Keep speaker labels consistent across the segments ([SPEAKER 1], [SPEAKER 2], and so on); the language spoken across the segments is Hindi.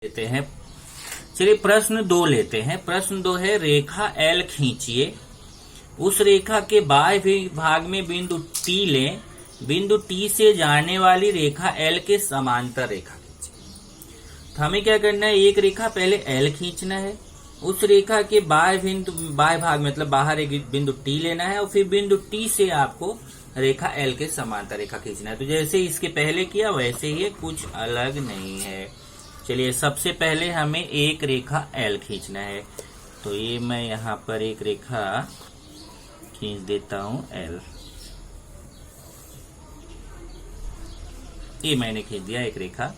[SPEAKER 1] लेते हैं। चलिए प्रश्न 2 लेते हैं। प्रश्न 2 है, रेखा एल खींचिए, उस रेखा के बाह्य भाग में बिंदु टी लें, बिंदु टी से जाने वाली रेखा एल के समांतर रेखा खींचिए। तो हमें क्या करना है, एक रेखा पहले एल खींचना है, उस रेखा के बाह्य भाग मतलब बाहर एक बिंदु टी लेना है और फिर बिंदु टी से आपको रेखा एल के समांतर रेखा खींचना है। तो जैसे इसके पहले किया वैसे ही, कुछ अलग नहीं है। चलिए सबसे पहले हमें एक रेखा एल खींचना है, तो ये मैं यहाँ पर एक रेखा खींच देता हूँ एल। ये मैंने खींच दिया एक रेखा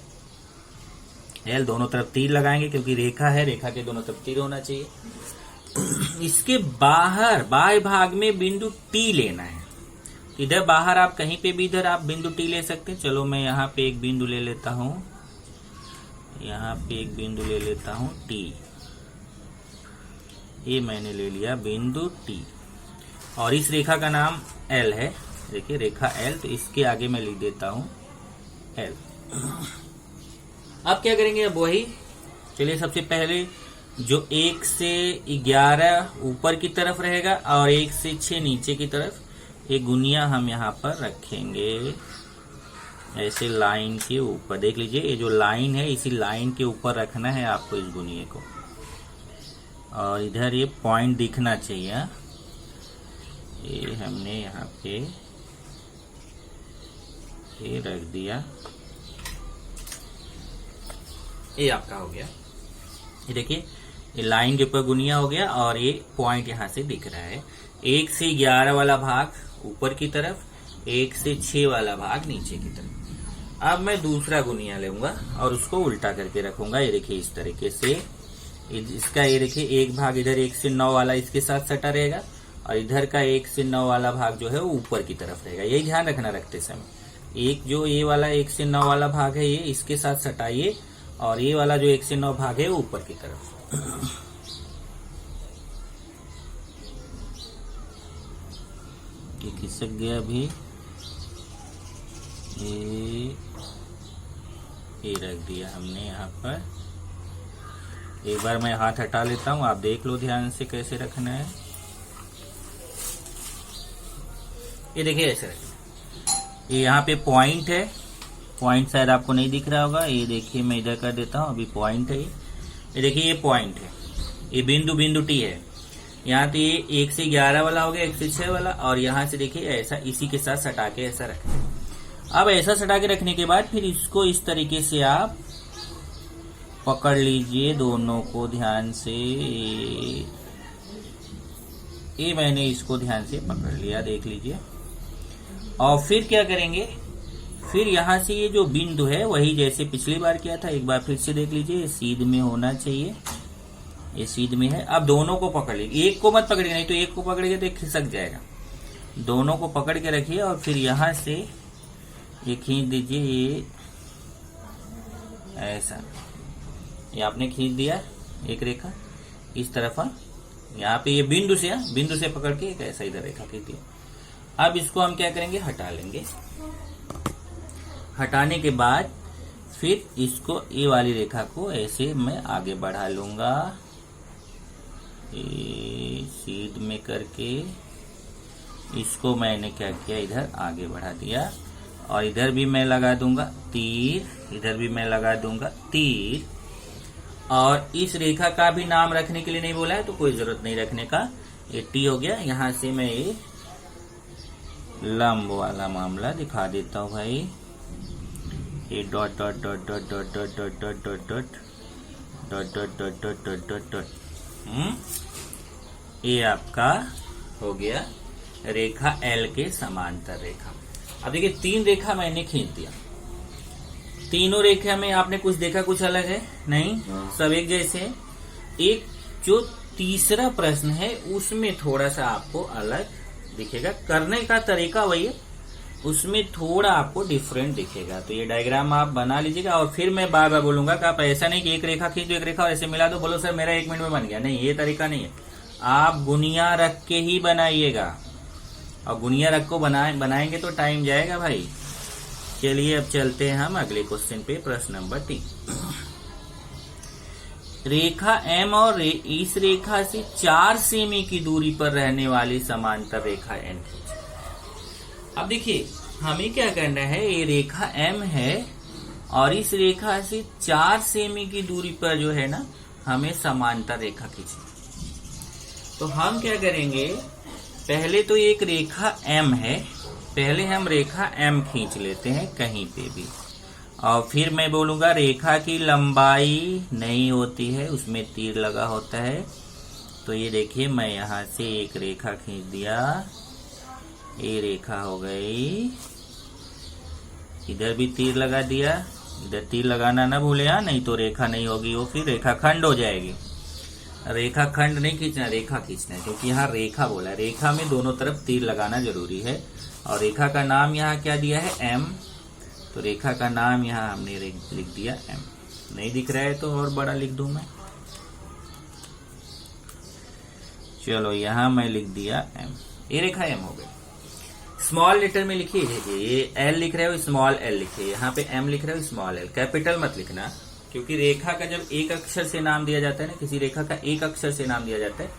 [SPEAKER 1] एल। दोनों तरफ तीर लगाएंगे क्योंकि रेखा है, रेखा के दोनों तरफ तीर होना चाहिए। इसके बाहर बाह्य भाग में बिंदु टी लेना है। इधर बाहर आप कहीं पे भी इधर आप बिंदु टी ले सकते हैं। चलो मैं यहाँ पे एक बिंदु ले लेता हूँ, यहाँ पे एक बिंदु ले लेता हूँ टी। ये मैंने ले लिया बिंदु टी और इस रेखा का नाम एल है। देखिए रेखा एल, तो इसके आगे मैं लिख देता हूँ एल। अब क्या करेंगे, अब वही। चलिए सबसे पहले जो 1 से 11 ऊपर की तरफ रहेगा और 1 से 6 नीचे की तरफ, ये गुनिया हम यहाँ पर रखेंगे ऐसे लाइन के ऊपर। देख लीजिए ये जो लाइन है, इसी लाइन के ऊपर रखना है आपको इस गुनिये को, और इधर ये पॉइंट दिखना चाहिए। ये हमने यहाँ पे ये रख दिया, ये आपका हो गया। ये देखिए ये लाइन के ऊपर गुनिया हो गया और ये पॉइंट यहाँ से दिख रहा है। 1 से 11 वाला भाग ऊपर की तरफ, 1 से 6 वाला भाग नीचे की तरफ। अब मैं दूसरा गुनिया लूंगा और उसको उल्टा करके रखूंगा। ये देखिए इस तरीके से, इसका ये देखिए एक भाग इधर 1 से 9 वाला इसके साथ सटा रहेगा और इधर का 1 से 9 वाला भाग जो है वो ऊपर की तरफ रहेगा। यही ध्यान रखना रखते समय। एक जो ये वाला 1 से 9 वाला भाग है ये इसके साथ सटाइए और ये वाला जो 1 से 9 भाग है वो ऊपर की तरफ। ये खिसक गया अभी, ये रख दिया हमने यहाँ पर। एक बार मैं हाथ हटा लेता हूँ, आप देख लो ध्यान से कैसे रखना है। ये देखिए ऐसे रखना। ये यहाँ पे पॉइंट है, पॉइंट शायद आपको नहीं दिख रहा होगा। ये देखिए मैं इधर कर देता हूँ, अभी पॉइंट है ये देखिए ये पॉइंट है, ये बिंदु टी है। यहाँ तो ये 1 से 11 वाला हो गया, 1 से 6 वाला, और यहाँ से देखिए ऐसा इसी के साथ सटा के ऐसा रखें। अब ऐसा सटा के रखने के बाद फिर इसको इस तरीके से आप पकड़ लीजिए दोनों को ध्यान से। ये मैंने इसको ध्यान से पकड़ लिया, देख लीजिए। और फिर क्या करेंगे, फिर यहाँ से ये जो बिंदु है वही जैसे पिछली बार किया था, एक बार फिर से देख लीजिए, सीध में होना चाहिए। ये सीध में है। अब दोनों को पकड़ लीजिए, एक को मत पकड़िए, नहीं तो एक को पकड़िए तो खिसक जाएगा। दोनों को पकड़ के रखिए और फिर यहाँ से ये खींच दीजिए, ये ऐसा। ये आपने खींच दिया एक रेखा इस तरफ। यहाँ पे ये बिंदु से पकड़ के एक ऐसा इधर रेखा खींच दिया। अब इसको हम क्या करेंगे, हटा लेंगे। हटाने के बाद फिर इसको ये वाली रेखा को ऐसे मैं आगे बढ़ा लूंगा, सीध में करके इसको मैंने क्या किया, इधर आगे बढ़ा दिया। और इधर भी मैं लगा दूंगा तीर, इधर भी मैं लगा दूंगा तीर। और इस रेखा का भी नाम रखने के लिए नहीं बोला है तो कोई जरूरत नहीं रखने का। ये टी हो गया। यहाँ से मैं ये लंब वाला मामला दिखा देता हूँ भाई। ये dot dot dot dot dot dot dot dot dot dot dot dot dot dot dot dot dot. ये आपका हो गया रेखा एल के समांतर रेखा। अब देखिए 3 रेखा मैंने खींच दिया। तीनों रेखा में आपने कुछ देखा, कुछ अलग है नहीं, सब एक जैसे है। एक जो तीसरा प्रश्न है उसमें थोड़ा सा आपको अलग दिखेगा, करने का तरीका वही है, उसमें थोड़ा आपको डिफरेंट दिखेगा। तो ये डायग्राम आप बना लीजिएगा और फिर मैं बार बार बोलूंगा कि आप ऐसा नहीं कि एक रेखा खींच दो, एक रेखा और ऐसे मिला दो, बोलो सर मेरा 1 मिनट में बन गया। नहीं, ये तरीका नहीं है। आप गुनिया रख के ही बनाइएगा, और गुनिया रख को बनाएंगे तो टाइम जाएगा भाई। चलिए अब चलते हैं हम अगले क्वेश्चन पे, प्रश्न नंबर 3। रेखा एम और इस रेखा से 4 सेमी की दूरी पर रहने वाली समांतर रेखा एन खींचे। अब देखिए हमें क्या करना है, ये रेखा एम है और इस रेखा से 4 सेमी की दूरी पर जो है ना हमें समांतर रेखा खींचनी। तो हम क्या करेंगे, पहले तो एक रेखा एम है, पहले हम रेखा एम खींच लेते हैं कहीं पे भी, और फिर मैं बोलूंगा रेखा की लंबाई नहीं होती है, उसमें तीर लगा होता है। तो ये देखिए मैं यहां से एक रेखा खींच दिया, ये रेखा हो गई, इधर भी तीर लगा दिया, इधर तीर लगाना ना भूले, नहीं तो रेखा नहीं होगी, वो फिर रेखा खंड हो जाएगी। रेखा खंड नहीं खींचना, रेखा खींचना है, क्योंकि यहाँ रेखा बोला है, रेखा में दोनों तरफ तीर लगाना जरूरी है। और रेखा का नाम यहाँ क्या दिया है, एम, तो रेखा का नाम यहाँ हमने लिख दिया एम। नहीं दिख रहा है तो और बड़ा लिख दूं मैं, चलो यहाँ मैं लिख दिया एम, ये रेखा एम हो गई। स्मॉल लेटर में लिखिए, देखिए ये एल लिख रहे हो, स्मॉल एल लिखिए, यहाँ पे एम लिख रहे हो, स्मॉल एल, कैपिटल मत लिखना, क्योंकि रेखा का जब एक अक्षर से नाम दिया जाता है ना, किसी रेखा का एक अक्षर से नाम दिया जाता है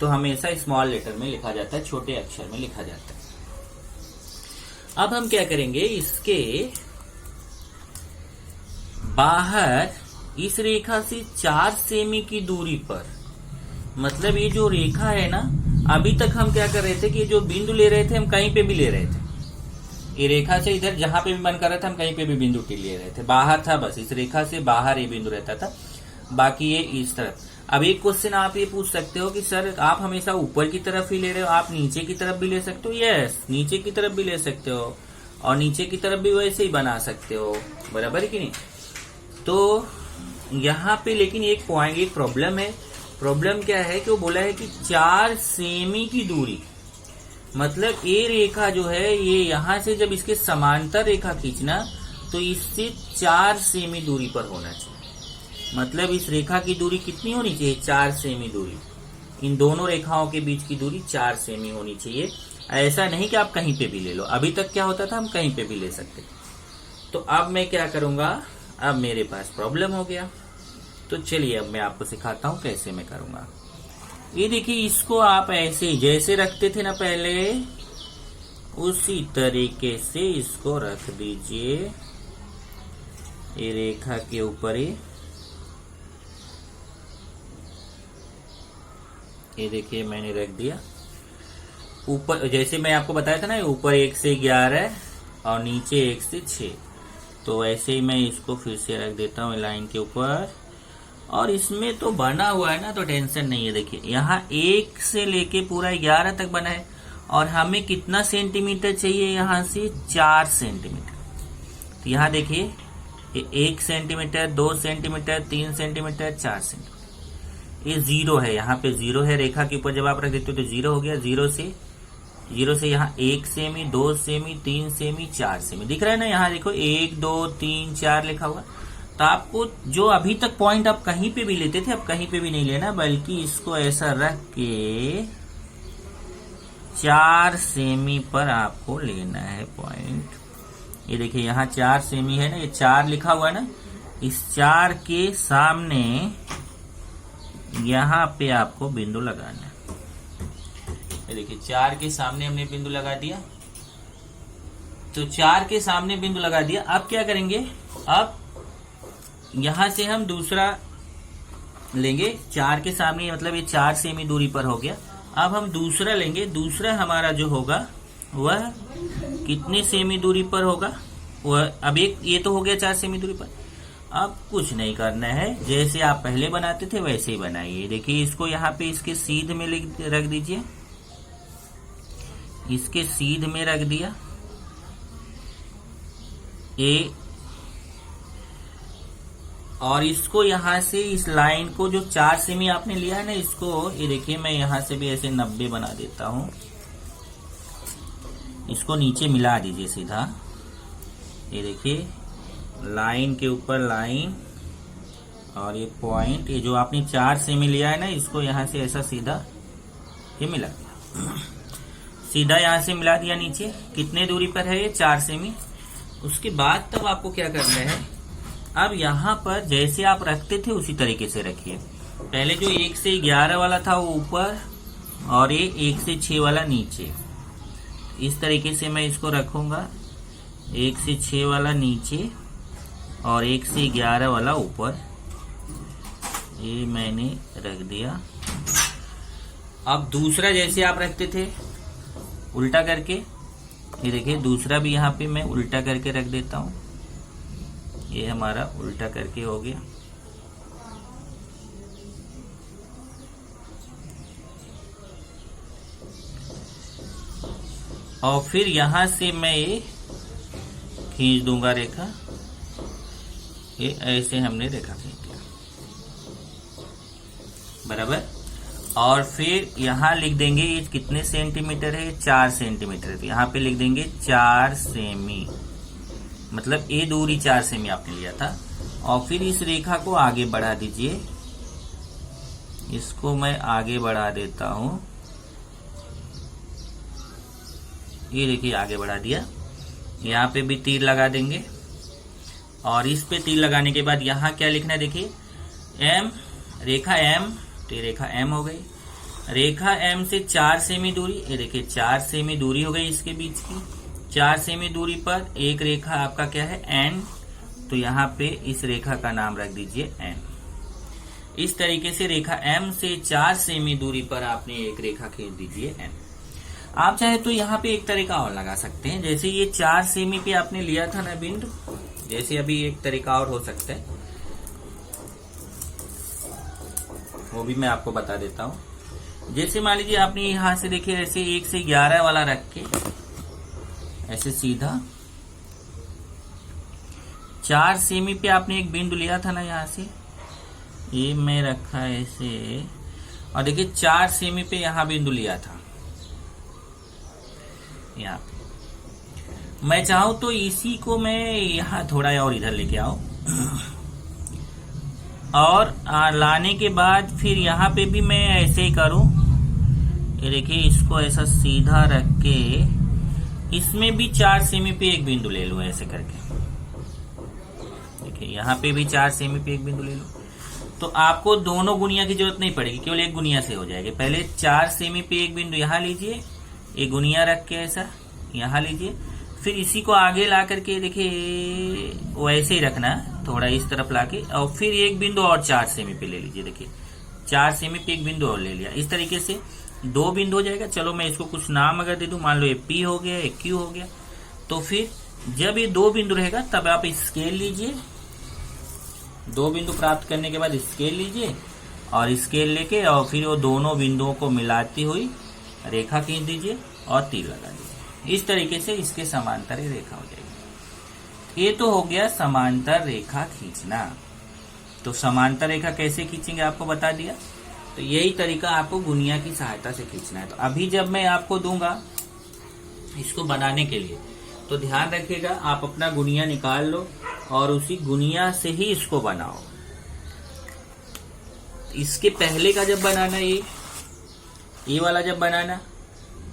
[SPEAKER 1] तो हमेशा स्मॉल लेटर में लिखा जाता है, छोटे अक्षर में लिखा जाता है। अब हम क्या करेंगे, इसके बाहर इस रेखा से 4 सेमी की दूरी पर, मतलब ये जो रेखा है ना, अभी तक हम क्या कर रहे थे कि जो बिंदु ले रहे थे हम कहीं पे भी ले रहे थे, ये रेखा से इधर जहां पे भी मन कर रहा था हम कहीं पे भी बिंदु ले रहे थे, बाहर था, बस इस रेखा से बाहर ये बिंदु रहता था, बाकी ये इस तरफ। अब एक क्वेश्चन आप ये पूछ सकते हो कि सर आप हमेशा ऊपर की तरफ ही ले रहे हो, आप नीचे की तरफ भी ले सकते हो। यस, नीचे की तरफ भी ले सकते हो और नीचे की तरफ भी वैसे ही बना सकते हो, बराबर है कि नहीं। तो यहाँ पे लेकिन एक पॉइंट, एक प्रॉब्लम है। प्रॉब्लम क्या है कि वो बोला है कि 4 सेमी की दूरी, मतलब ये रेखा जो है ये यहां से जब इसके समांतर रेखा खींचना तो इससे 4 सेमी दूरी पर होना चाहिए। मतलब इस रेखा की दूरी कितनी होनी चाहिए, 4 सेमी दूरी। इन दोनों रेखाओं के बीच की दूरी 4 सेमी होनी चाहिए। ऐसा नहीं कि आप कहीं पे भी ले लो, अभी तक क्या होता था हम कहीं पे भी ले सकते। तो अब मैं क्या करूंगा, अब मेरे पास प्रॉब्लम हो गया, तो चलिए अब मैं आपको सिखाता हूं कैसे मैं करूंगा। ये देखिए, इसको आप ऐसे जैसे रखते थे ना पहले, उसी तरीके से इसको रख दीजिए ये रेखा के ऊपर ही। ये देखिए मैंने रख दिया ऊपर, जैसे मैं आपको बताया था ना, ऊपर 1 से 11 और नीचे 1 से 6, तो ऐसे ही मैं इसको फिर से रख देता हूँ लाइन के ऊपर। और इसमें तो बना हुआ है ना, तो टेंशन नहीं है। देखिए यहाँ 1 से लेके पूरा 11 तक बना है और हमें कितना सेंटीमीटर चाहिए, यहाँ से 4 सेंटीमीटर। तो यहाँ देखिए 1 सेंटीमीटर, 2 सेंटीमीटर, 3 सेंटीमीटर, 4 सेंटीमीटर। ये 0 है, यहाँ पे 0 है, रेखा के ऊपर जब आप रख देते हो तो 0 हो गया। 0 से यहाँ 1 सेमी, 2 सेमी, 3 सेमी, 4 सेमी दिख रहा है ना। यहाँ देखो 1, 2, 3, 4 लिखा हुआ। तो आपको जो अभी तक पॉइंट आप कहीं पे भी लेते थे, अब कहीं पे भी नहीं लेना, बल्कि इसको ऐसा रख के 4 सेमी पर आपको लेना है पॉइंट। ये देखिए यहाँ 4 सेमी है ना, ये 4 लिखा हुआ है ना, इस 4 के सामने यहाँ पे आपको बिंदु लगाना है। ये देखिए 4 के सामने हमने बिंदु लगा दिया, तो 4 के सामने बिंदु लगा दिया। अब क्या करेंगे, अब यहां से हम दूसरा लेंगे 4 के सामने, मतलब ये 4 सेमी दूरी पर हो गया। अब हम दूसरा लेंगे, दूसरा हमारा जो होगा वह कितने सेमी दूरी पर होगा, वह अब एक ये तो हो गया 4 सेमी दूरी पर। अब कुछ नहीं करना है, जैसे आप पहले बनाते थे वैसे ही बनाइए। देखिए इसको यहाँ पे इसके सीध में रख दीजिए, इसके सीध में रख दिया ये, और इसको यहाँ से इस लाइन को जो 4 सेमी आपने लिया है ना, इसको ये देखिए मैं यहाँ से भी ऐसे 90 बना देता हूँ। इसको नीचे मिला दीजिए सीधा। ये देखिए लाइन के ऊपर लाइन और ये पॉइंट, ये जो आपने 4 सेमी लिया है ना, इसको यहाँ से ऐसा सीधा ये मिला दिया, सीधा यहाँ से मिला दिया नीचे। कितने दूरी पर है ये, 4 सेमी। उसके बाद तब आपको क्या करना है, अब यहाँ पर जैसे आप रखते थे उसी तरीके से रखिए। पहले जो 1 से 11 वाला था वो ऊपर और ये 1 से 6 वाला नीचे, इस तरीके से मैं इसको रखूंगा। 1 से 6 वाला नीचे और 1 से 11 वाला ऊपर, ये मैंने रख दिया। अब दूसरा जैसे आप रखते थे उल्टा करके, ये देखिए दूसरा भी यहाँ पे मैं उल्टा करके रख देता हूँ। ये हमारा उल्टा करके हो गया। और फिर यहां से मैं ये खींच दूंगा रेखा। ये ऐसे हमने रेखा खींच दिया, बराबर। और फिर यहां लिख देंगे ये कितने सेंटीमीटर है, 4 सेंटीमीटर। तो यहां पे लिख देंगे 4 सेमी, मतलब ये दूरी 4 सेमी आपने लिया था। और फिर इस रेखा को आगे बढ़ा दीजिए, इसको मैं आगे बढ़ा देता हूं। ये देखिए आगे बढ़ा दिया। यहाँ पे भी तीर लगा देंगे और इस पे तीर लगाने के बाद यहाँ क्या लिखना है, देखिए एम, रेखा एम, तो ये रेखा एम हो गई। रेखा एम से 4 सेमी दूरी, ये देखिए 4 सेमी दूरी हो गई इसके बीच की। 4 सेमी दूरी पर एक रेखा आपका क्या है, एन, तो यहाँ पे इस रेखा का नाम रख दीजिए एन। इस तरीके से रेखा एम से 4 सेमी दूरी पर आपने एक रेखा खींच दीजिए एन। आप चाहे तो यहाँ पे एक तरीका और लगा सकते हैं, जैसे ये 4 सेमी पे आपने लिया था ना बिंदु, जैसे अभी एक तरीका और हो सकता है, वो भी मैं आपको बता देता हूँ। जैसे मान लीजिए आपने यहाँ से देखिए ऐसे 1 से 11 वाला रख के ऐसे सीधा 4 सेमी पे आपने एक बिंदु लिया था ना, यहाँ से ये मैं रखा ऐसे, और देखिए 4 सेमी पे यहाँ बिंदु लिया था। यहाँ पे मैं चाहूं तो इसी को मैं यहाँ थोड़ा और इधर लेके आऊं और लाने के बाद फिर यहाँ पे भी मैं ऐसे ही करूं। ये देखिए इसको ऐसा सीधा रख के इसमें भी 4 सेमी पे एक बिंदु ले लूं ऐसे करके। देखिए यहाँ पे भी 4 सेमी पे एक बिंदु ले लूं, तो आपको दोनों गुनिया की जरूरत नहीं पड़ेगी, केवल एक गुनिया से हो जाएगी। पहले 4 सेमी पे एक बिंदु यहाँ लीजिए, एक गुनिया रख के ऐसा यहाँ लीजिए, फिर इसी को आगे ला करके देखिए वैसे ही रखना, थोड़ा इस तरफ लाके, और फिर एक बिंदु और 4 सेमी पे ले लीजिए। देखिए 4 सेमी पे एक बिंदु और ले लिया। इस तरीके से 2 बिंदु हो जाएगा। चलो मैं इसको कुछ नाम अगर दे दूं, मान लो ये पी हो गया, ये क्यू हो गया। तो फिर जब ये 2 बिंदु रहेगा तब आप स्केल लीजिए। 2 बिंदु प्राप्त करने के बाद स्केल लीजिए और स्केल लेके और फिर वो दोनों बिंदुओं को मिलाती हुई रेखा खींच दीजिए और तीर लगा दीजिए। इस तरीके से इसके समांतर रेखा हो जाएगी। ये तो हो गया समांतर रेखा खींचना। तो समांतर रेखा कैसे खींचेंगे आपको बता दिया। तो यही तरीका आपको गुनिया की सहायता से खींचना है। तो अभी जब मैं आपको दूंगा इसको बनाने के लिए, तो ध्यान रखिएगा आप अपना गुनिया निकाल लो और उसी गुनिया से ही इसको बनाओ। इसके पहले का जब बनाना, ये वाला जब बनाना,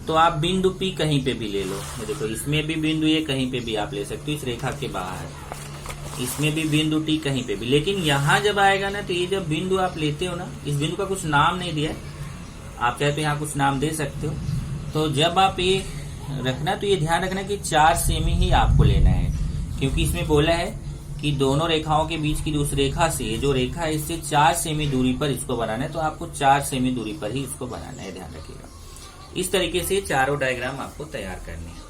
[SPEAKER 1] तो आप बिंदु पी कहीं पे भी ले लो। ये देखो इसमें भी बिंदु ये कहीं पे भी आप ले सकते हो, इस रेखा के बाहर। इसमें भी बिंदु टी कहीं पे भी। लेकिन यहाँ जब आएगा ना, तो ये जब बिंदु आप लेते हो ना, इस बिंदु का कुछ नाम नहीं दिया है, आप चाहे तो यहाँ कुछ नाम दे सकते हो। तो जब आप ये रखना, तो ये ध्यान रखना कि 4 सेमी ही आपको लेना है, क्योंकि इसमें बोला है कि दोनों रेखाओं के बीच की उस रेखा से, जो रेखा है इससे 4 सेमी दूरी पर इसको बनाना है। तो आपको 4 सेमी दूरी पर ही इसको बनाना है, ध्यान रखिएगा। इस तरीके से चारों डायग्राम आपको तैयार करने हैं।